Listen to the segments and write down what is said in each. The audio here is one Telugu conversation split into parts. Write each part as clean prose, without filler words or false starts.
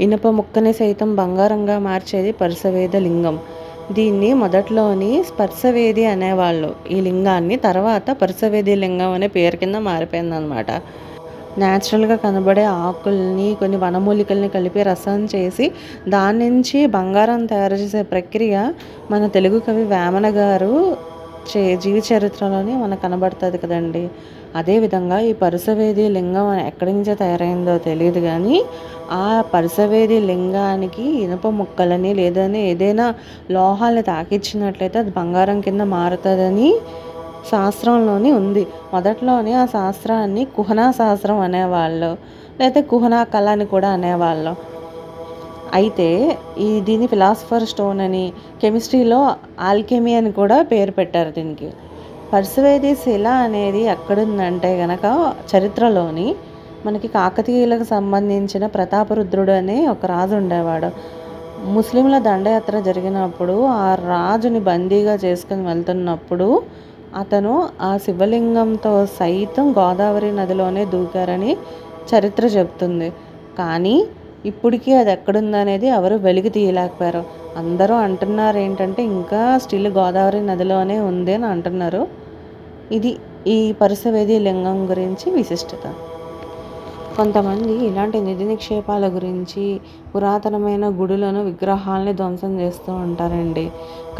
ఇనుప ముక్కని సైతం బంగారంగా మార్చేది పరుసవేద లింగం. దీన్ని మొదట్లోని స్పర్శవేది అనేవాళ్ళు ఈ లింగాన్ని. తర్వాత పరుసవేది లింగం అనే పేరు కింద మారిపోయిందనమాట. న్యాచురల్గా కనబడే ఆకుల్ని, కొన్ని వనమూలికల్ని కలిపి రసం చేసి దాని నుంచి బంగారం తయారు చేసే ప్రక్రియ మన తెలుగు కవి వేమన గారు జీవిత చరిత్రలోనే మనకు కనబడుతుంది కదండి. అదేవిధంగా ఈ పరుసవేది లింగం ఎక్కడి నుంచో తయారైందో తెలియదు కానీ, ఆ పరుసవేది లింగానికి ఇనుప ముక్కలని లేదని ఏదైనా లోహాలని తాకిచ్చినట్లయితే అది బంగారం కింద మారుతుందని శాస్త్రంలోని ఉంది. మొదట్లోనే ఆ శాస్త్రాన్ని కుహనా శాస్త్రం అనేవాళ్ళు, లేకపోతే కుహనా కళ అని కూడా అనేవాళ్ళు. అయితే దీన్ని ఫిలాసఫర్ స్టోన్ అని, కెమిస్ట్రీలో ఆల్కెమీ అని కూడా పేరు పెట్టారు దీనికి. పరుసవేది శిల అనేది ఎక్కడుందంటే గనక చరిత్రలోని మనకి కాకతీయులకు సంబంధించిన ప్రతాపరుద్రుడు అనే ఒక రాజు ఉండేవాడు. ముస్లింల దండయాత్ర జరిగినప్పుడు ఆ రాజుని బందీగా చేసుకుని వెళ్తున్నప్పుడు అతను ఆ శివలింగంతో సైతం గోదావరి నదిలోనే దూకారని చరిత్ర చెప్తుంది. కానీ ఇప్పటికీ అది ఎక్కడుందనేది ఎవరు వెలికి తీయలేకపోయారు. అందరూ అంటున్నారు ఏంటంటే ఇంకా స్టిల్ గోదావరి నదిలోనే ఉంది అని అంటున్నారు. ఇది ఈ పరుసవేది లింగం గురించి విశిష్టత. కొంతమంది ఇలాంటి నిధి నిక్షేపాల గురించి పురాతనమైన గుడులను, విగ్రహాలని ధ్వంసం చేస్తూ ఉంటారండి.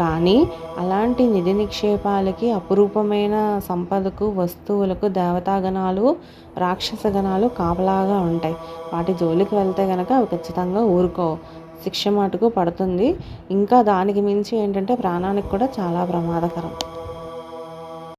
కానీ అలాంటి నిధి నిక్షేపాలకి, అపురూపమైన సంపదకు, వస్తువులకు దేవతాగణాలు, రాక్షసగణాలు కాపలాగా ఉంటాయి. వాటి జోలికి వెళ్తే కనుక అవి ఖచ్చితంగా ఊరుకోవు. శిక్ష మటుకు పడుతుంది. ఇంకా దానికి మించి ఏంటంటే ప్రాణానికి కూడా చాలా ప్రమాదకరం.